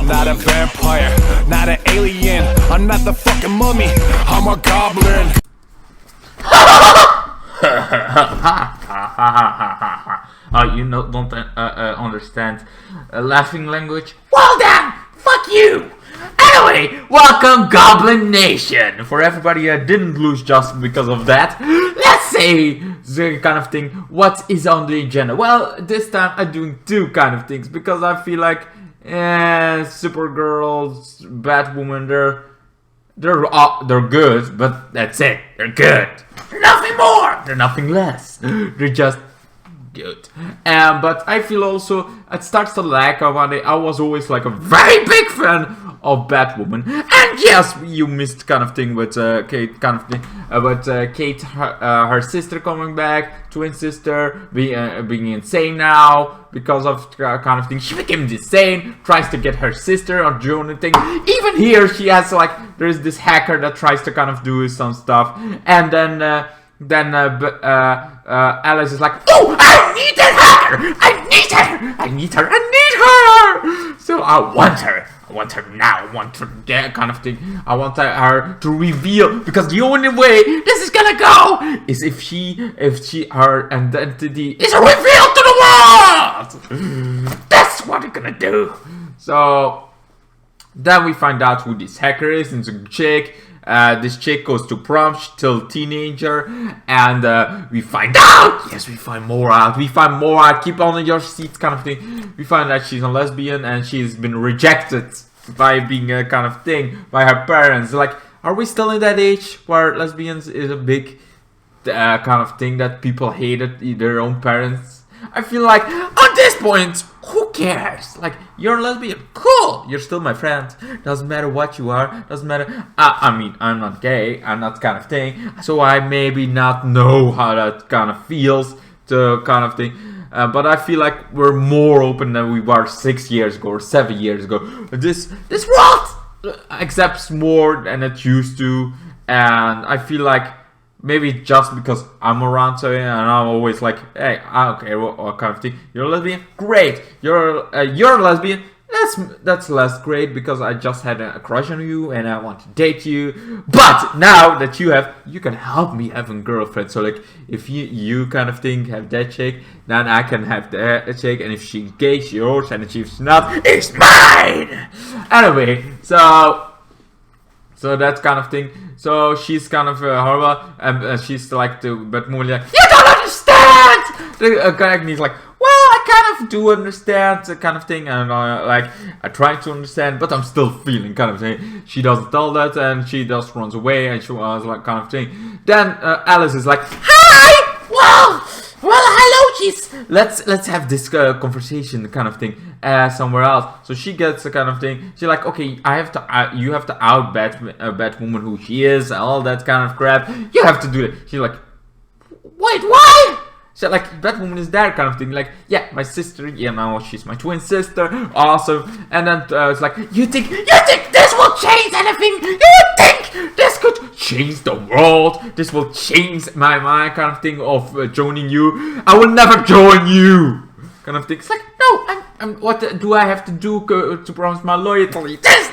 not a vampire, not an alien. I'm not the fucking mummy, I'm a goblin. You don't understand laughing language? Well then, fuck you! Anyway, welcome Goblin Nation! For everybody that didn't lose just because of that, let's say the kind of thing, what is on the agenda? Well, this time I'm doing two kind of things, because I feel like Supergirl, Batwoman, they're good, but that's it. They're good. They're nothing more. They're nothing less. They're just good. But I feel also it starts to lack of money. I was always like a very big fan of Batwoman, and yes, you missed kind of thing with Kate, kind of thing. But Kate, her sister coming back, twin sister, being insane now because of kind of thing. She became insane, tries to get her sister or Joan and thing. Even here, she has like there's this hacker that tries to kind of do some stuff, and then Alice is like, oh, I need that hacker! I need her! I need her! I need her! So I want her. I want her now. I want her that kind of thing. I want her to reveal, because the only way this is gonna go is if her identity is revealed to the world. That's what we're gonna do. So then we find out who this hacker is. It's a chick. This chick goes to prom, she's still a teenager, and we find out! Yes, we find more out. We find more out. Keep on your seats kind of thing. We find that she's a lesbian and she's been rejected by being a kind of thing by her parents. Like, are we still in that age where lesbians is a big kind of thing that people hated their own parents? I feel like on this point, who cares? Like, you're a lesbian, cool, you're still my friend. Doesn't matter what you are, doesn't matter. I mean, I'm not gay, I'm not kind of thing, so I maybe not know how that kind of feels to kind of thing. But I feel like we're more open than we were 6 years ago or 7 years ago. This world accepts more than it used to, and I feel like maybe just because I'm around today and I'm always like, hey, okay, what kind of thing? You're a lesbian? Great. You're a lesbian? That's less great, because I just had a crush on you and I want to date you. But now that you can help me having a girlfriend. So like, if you kind of thing have that chick, then I can have that chick, and if she's gay, she's yours, and if she's not, it's mine. Anyway, so that's kind of thing. So she's kind of horrible, and she's like but more like, you don't understand! The he's like, well, I kind of do understand, the kind of thing, and like, I try to understand, but I'm still feeling kind of thing. She doesn't tell that, and she just runs away, and she was like kind of thing. Then Alice is like, hi! Well, hello, jeez. Let's have this conversation kind of thing somewhere else. So she gets the kind of thing. She's like, okay, you have to out Batwoman who she is, all that kind of crap. You have to do it. She's like, wait, what? So like, Batwoman is there kind of thing. Like, yeah, my sister. Yeah, now she's my twin sister. Awesome. And then it's like, you think this will change anything? You think this could change the world? This will change my mind kind of thing of joining you? I will never join you kind of thing. It's like, no, what do I have to do to promise my loyalty? This.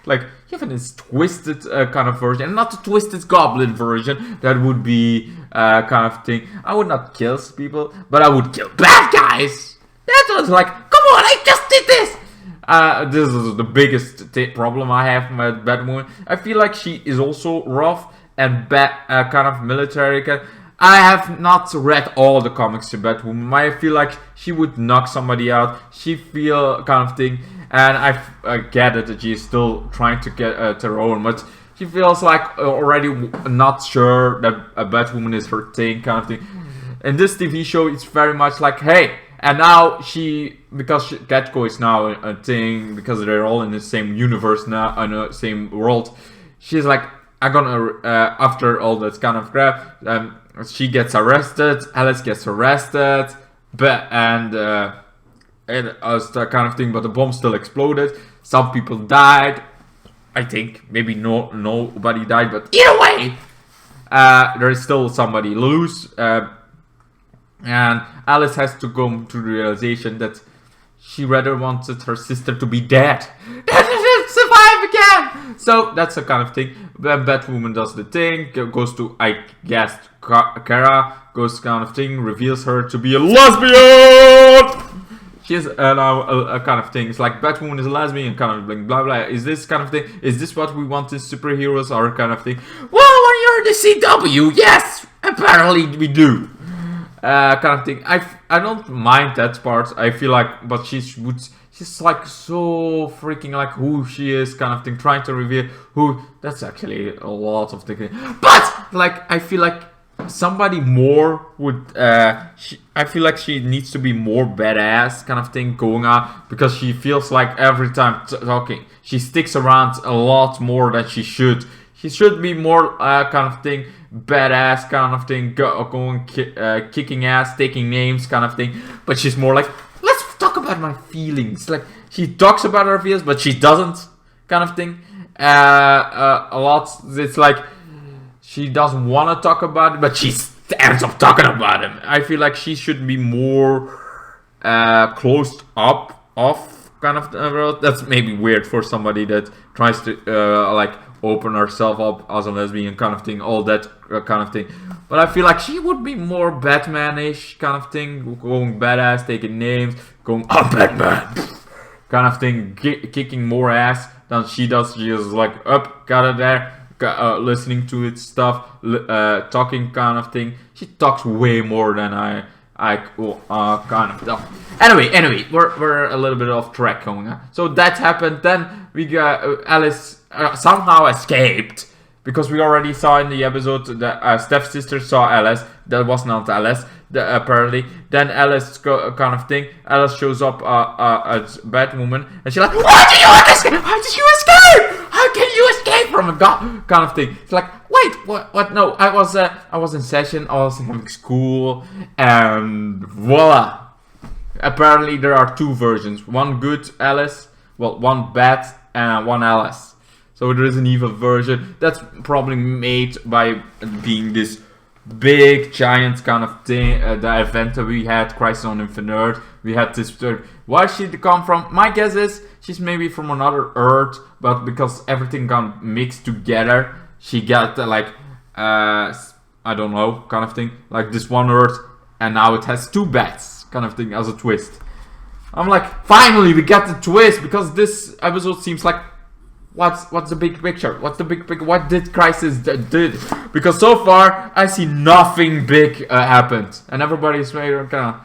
Like, you have this twisted kind of version, not the twisted goblin version. That would be kind of thing. I would not kill people, but I would kill bad guys. That was like, come on, I just did this. This is the biggest problem I have with Batwoman. I feel like she is also rough and kind of military. I have not read all the comics to Batwoman. I feel like she would knock somebody out. She feel kind of thing. And I get it that she's still trying to get to her own, but she feels like already not sure that a Batwoman is her thing kind of thing. In this TV show, it's very much like, hey, and now because Catco is now a thing, because they're all in the same universe now, in the same world, she's like, I'm gonna, after all that kind of crap, she gets arrested, Alice gets arrested, and was that kind of thing, but the bomb still exploded. Some people died. I think maybe nobody died, but either way, there is still somebody loose. And Alice has to come to the realization that she rather wanted her sister to be dead than to survive again. So that's the kind of thing. When Batwoman does the thing, goes to, I guess, Kara, goes kind of thing, reveals her to be a lesbian. She's now a kind of thing. It's like Batwoman is a lesbian, kind of thing, blah blah. Is this kind of thing? Is this what we want in superheroes, or kind of thing? Well, when you're the CW, yes, apparently we do. Kind of thing. I don't mind that part. I feel like, but she's like so freaking like who she is, kind of thing. Trying to reveal who. That's actually a lot of things. But like, I feel like somebody more would. I feel like she needs to be more badass, kind of thing, going on, because she feels like every time talking, she sticks around a lot more than she should. She should be more kind of thing, badass kind of thing, going kicking ass, taking names kind of thing. But she's more like, let's talk about my feelings. Like, she talks about her feelings, but she doesn't, kind of thing. A lot. It's like she doesn't want to talk about it, but she ends up talking about him. I feel like she should be more closed up off kind of world. That's maybe weird for somebody that tries to like open herself up as a lesbian kind of thing, all that kind of thing. But I feel like she would be more Batman-ish kind of thing, going badass, taking names, going, I'm Batman, kind of thing, kicking more ass than she does. She is like, up, got it there, listening to its stuff, talking kind of thing. She talks way more than I kind of. Anyway, we're a little bit off track going on. So that happened. Then we got Alice somehow escaped, because we already saw in the episode that Steph's sister saw Alice. That was not Alice, apparently. Then Alice kind of thing. Alice shows up as Batwoman, and she's like, "How did you escape? How did you escape? How can you escape from a god?" Kind of thing. It's like, wait, what? No, I was in session. I was having school, and voila. Apparently, there are two versions. One good Alice, well, one bad, and one Alice. So there is an evil version that's probably made by being this big giant kind of thing. The event that we had, Crisis on Infinite Earth, we had this. Where she come from? My guess is she's maybe from another Earth, but because everything got mixed together, she got like I don't know, kind of thing, like this one Earth, and now it has two bats, kind of thing, as a twist. I'm like, finally we got the twist, because this episode seems like, what's the big picture? What's the big picture? What did Crisis did? Because so far I see nothing big happened, and everybody's kind of.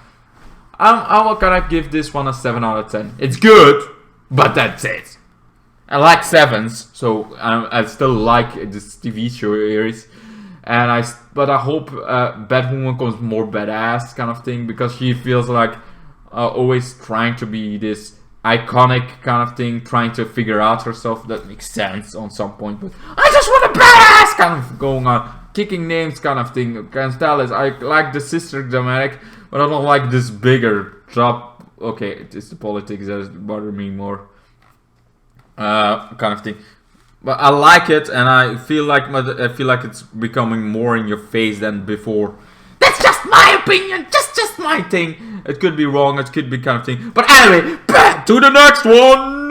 I'm gonna give this one a 7 out of 10. It's good, but that's it. I like 7s, so I still like this TV show series, but I hope Batwoman becomes more badass kind of thing, because she feels like always trying to be this iconic kind of thing, trying to figure out herself. That makes sense on some point, but I just want a badass kind of going on, kicking names kind of thing against Alice. I like the sister dynamic, but I don't like this bigger drop. Okay, it's the politics that bother me more, kind of thing. But I like it, and I feel like it's becoming more in your face than before. That's just my opinion, just my thing. It could be wrong, it could be kind of thing. But anyway, back to the next one.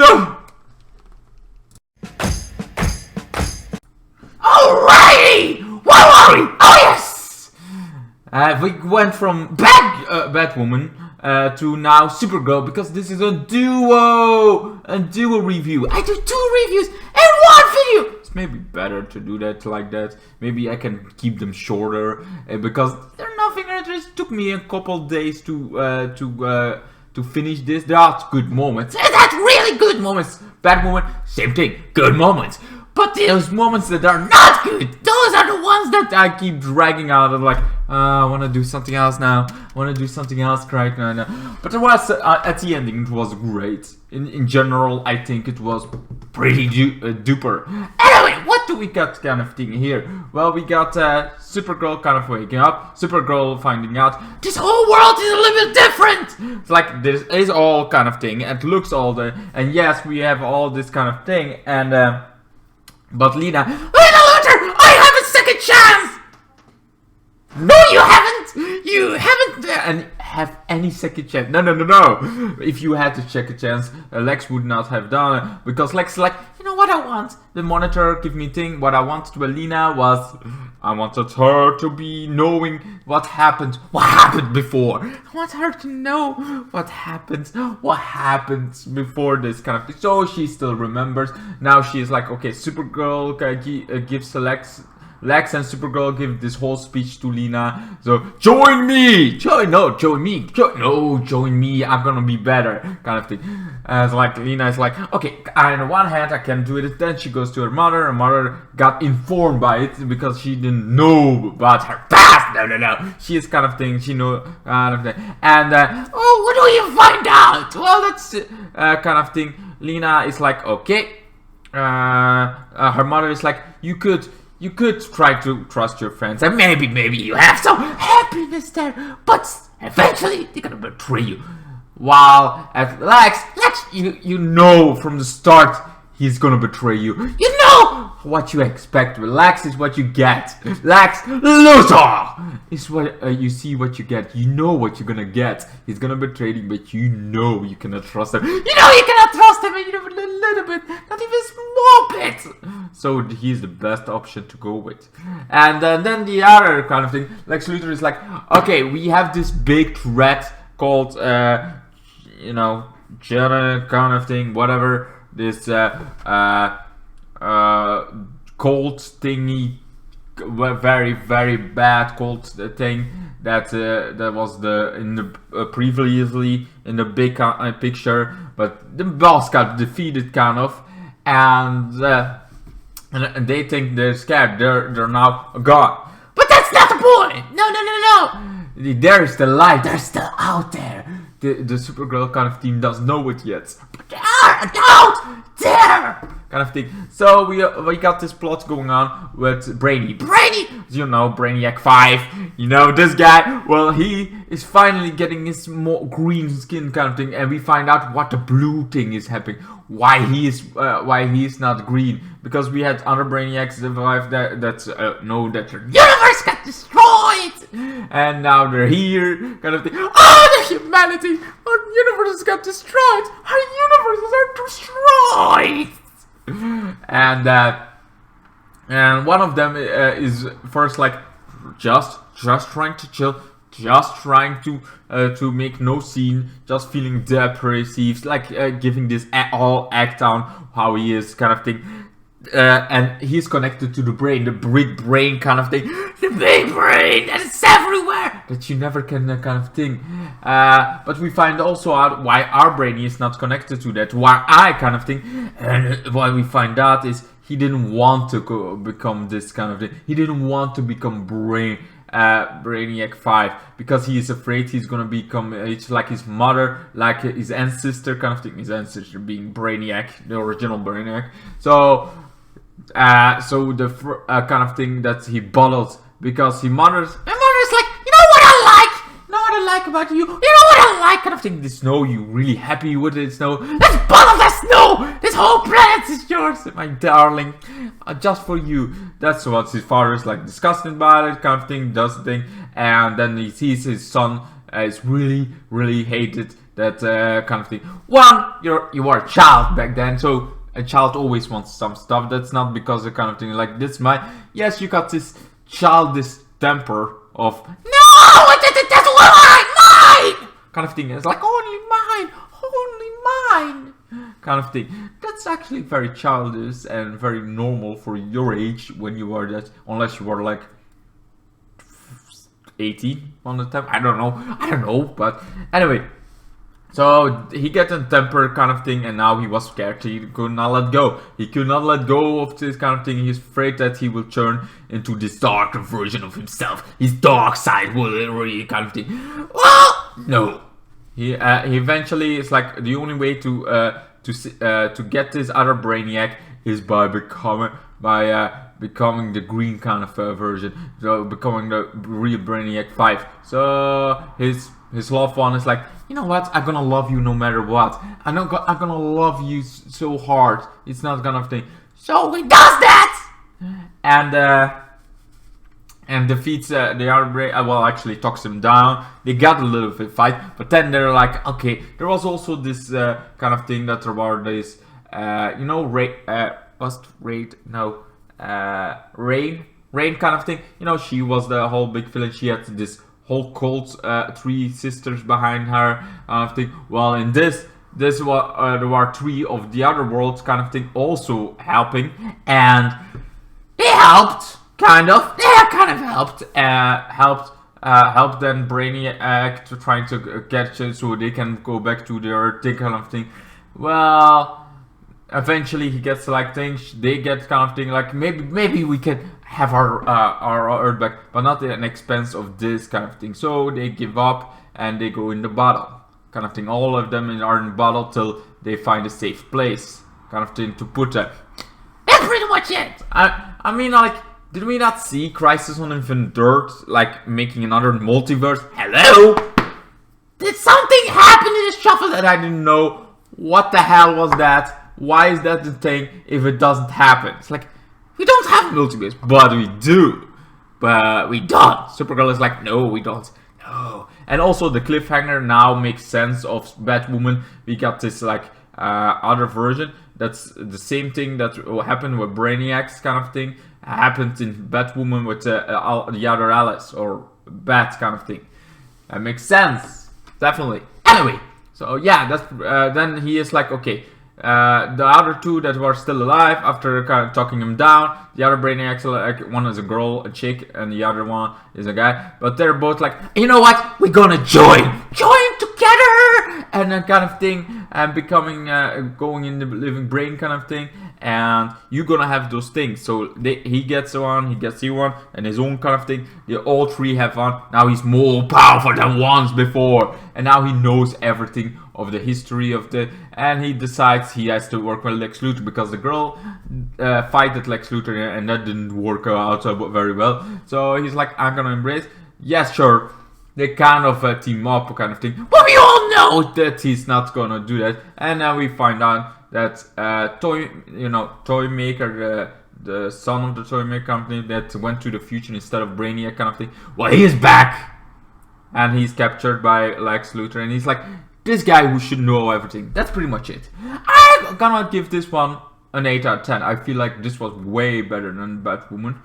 Alrighty, where are we? Oh yes. We went from Batwoman to now Supergirl, because this is a duo review. I do 2 reviews in one video. It's maybe better to do that like that. Maybe I can keep them shorter, because they're nothing. It took me a couple days to finish this. There are good moments. That's really good moments. Batwoman, same thing, good moments. But those moments that are not good, those are the ones that I keep dragging out. I'm like, I want to do something else now. I want to do something else right now. But it was, at the ending, it was great. In general, I think it was pretty duper. Anyway, what do we got kind of thing here? Well, we got Supergirl kind of waking up. Supergirl finding out this whole world is a little bit different. It's like, this is all kind of thing. It looks all the... And yes, we have all this kind of thing. And... But Lena Luthor, I have a second chance! No, you haven't! You haven't! And have any second chance. No. If you had to check a chance, Lex would not have done it, because Lex is like, you know what I want? The monitor give me thing. What I wanted to Alina was, I wanted her to be knowing what happened before. I want her to know what happens before this kind of thing. So she still remembers. Now she's like, okay, Supergirl gives Lex and Supergirl give this whole speech to Lena. So join me, join me. I'm gonna be better, kind of thing. As like Lena is like, okay, on the one hand I can do it. Then she goes to her mother. Her mother got informed by it because she didn't know about her past. No. She is kind of thing. She know kind of thing. And oh, what do you find out? Well, that's kind of thing. Lena is like, okay. Her mother is like, you could try to trust your friends, and maybe you have some happiness there, but eventually they're gonna betray you. While at Lex, you know from the start he's gonna betray you. You know what you expect. Lex is what you get. Lex Luthor is what you see what you get. You know what you're gonna get. He's gonna betray you, but you know you cannot trust him. You know you cannot trust him, and you know a little bit, not even a small bit. So he's the best option to go with. And then the other kind of thing, Lex Luthor is like, okay, we have this big threat called, Jenna kind of thing, whatever. This cold thingy, very very bad cold thing that was previously in the big picture, but the boss got defeated kind of, and they think they're scared. They're now gone. But that's not the point. No. There's the light. They're still out there. The Supergirl kind of team doesn't know it yet. But they are out there, kind of thing. So we got this plot going on with Brainy, Brainiac 5. You know this guy. Well, he is finally getting his more green skin kind of thing, and we find out what the blue thing is happening. Why he is not green? Because we had other Brainiacs survive that know that their universe got destroyed, and now they're here, kind of thing. Oh, the humanity! Our universe got destroyed. Our universes are destroyed. And one of them is first like just trying to chill. Just trying to make no scene, just feeling depressive, like giving this all act on how he is kind of thing. And he's connected to the brain, the big brain kind of thing. The big brain that is everywhere, that you never can kind of thing. But we find also out why our brain is not connected to that, why I kind of thing. And what we find out is he didn't want to become this kind of thing. He didn't want to become Brainiac 5 because he is afraid he's gonna become like his mother, like his ancestor kind of thing. His ancestor being Brainiac, the original Brainiac. So the kind of thing that he bottled because my mother's like, you know what I like about you. You know what I like kind of thing. The snow, you really happy with it, snow? Let's bottle the snow. This whole planet is yours, my darling. Just for you. That's what his father is like disgusted about it, kind of thing, does the thing, and then he sees his son is really hated that kind of thing. One, you are a child back then, so a child always wants some stuff. That's not because the kind of thing like this. Yes, you got this childish temper of no, that's mine, kind of thing. It's like only mine. Kind of thing. That's actually very childish and very normal for your age when you are that, unless you were like 18 on the time. I don't know, but anyway. So he gets a temper kind of thing, and now he was scared. He could not let go. He could not let go of this kind of thing. He's afraid that he will turn into this darker version of himself. His dark side will really kind of thing. Well, no. He eventually is like the only way to get this other Brainiac is by becoming the green kind of version, so becoming the real Brainiac 5. So his loved one is like, you know what? I'm gonna love you no matter what. I'm gonna love you so hard. It's not gonna thing. So he does that, and and defeats the other well, actually talks him down. They got a little bit fight, but then they're like, okay, there was also this kind of thing that there were this you know, rain kind of thing. You know, she was the whole big villain. She had this whole cult, 3 sisters behind her kind of thing. Well, in this was there were 3 of the other worlds kind of thing also helping, and they helped. Kind of helped then Brainiac to trying to catch it so they can go back to their thing kind of thing. Well, eventually he gets like things, they get kind of thing like maybe we can have our Earth back, but not at an expense of this kind of thing. So they give up and they go in the battle kind of thing. All of them are in the battle till they find a safe place kind of thing to put them. That's pretty much it. I mean, like, did we not see Crisis on Infinite Earth, like, making another multiverse? Hello? Did something happen in this shuffle that I didn't know? What the hell was that? Why is that the thing if it doesn't happen? It's like, we don't have multiverse, but we do. But we don't. Supergirl is like, no, we don't. No. And also the cliffhanger now makes sense of Batwoman. We got this, like, other version. That's the same thing that happened with Brainiac's kind of thing. Happened in Batwoman with the other Alice or Bat kind of thing. That makes sense, definitely. Anyway, so yeah, that's then he is like, okay, the other 2 that were still alive after kind of talking him down. The other Brainiacs, like, one is a girl, a chick, and the other one is a guy. But they're both like, you know what? We're gonna join together, and that kind of thing, and becoming going in the living brain kind of thing. And you're gonna have those things. So he gets one, he gets you one, and his own kind of thing. They all 3 have one. Now he's more powerful than once before, and now he knows everything of the history of the. And he decides he has to work with Lex Luthor because the girl fighted Lex Luthor, and that didn't work out very well. So he's like, I'm gonna embrace. Yes, sure. They kind of team up kind of thing, but we all know that he's not gonna do that. And now we find out that toy maker, the son of the toy maker company that went to the future instead of Brainiac kind of thing. Well, he is back, and he's captured by Lex Luthor, and he's like, this guy who should know everything. That's pretty much it. I'm gonna give this one an 8 out of 10. I feel like this was way better than Batwoman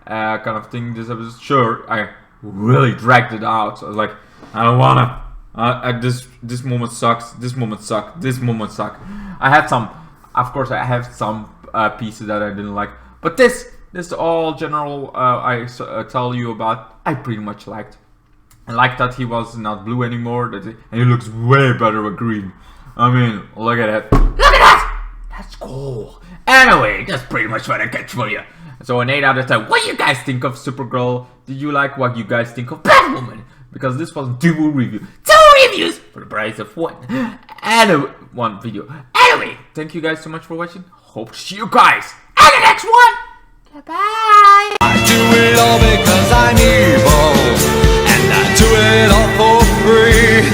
kind of thing. This episode, sure, I really dragged it out. I was like, I don't wanna. This moment sucks. This moment sucked. This moment sucked. I had some, of course, I have some pieces that I didn't like, but this all general. I tell you about. I pretty much liked. I like that he was not blue anymore. And he looks way better with green. I mean, look at that. Look at that. That's cool. Anyway, that's pretty much what I get for you. So an 8 out of 10. What do you guys think of Supergirl? Did you like what you guys think of Batwoman? Because this was 2 reviews. 2 reviews for the price of 1. And 1 video. Anyway, thank you guys so much for watching. Hope to see you guys in the next one. Goodbye. I do it all because I'm evil, and I do it all for free.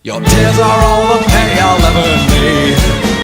Your tears are all the pay I'll ever need.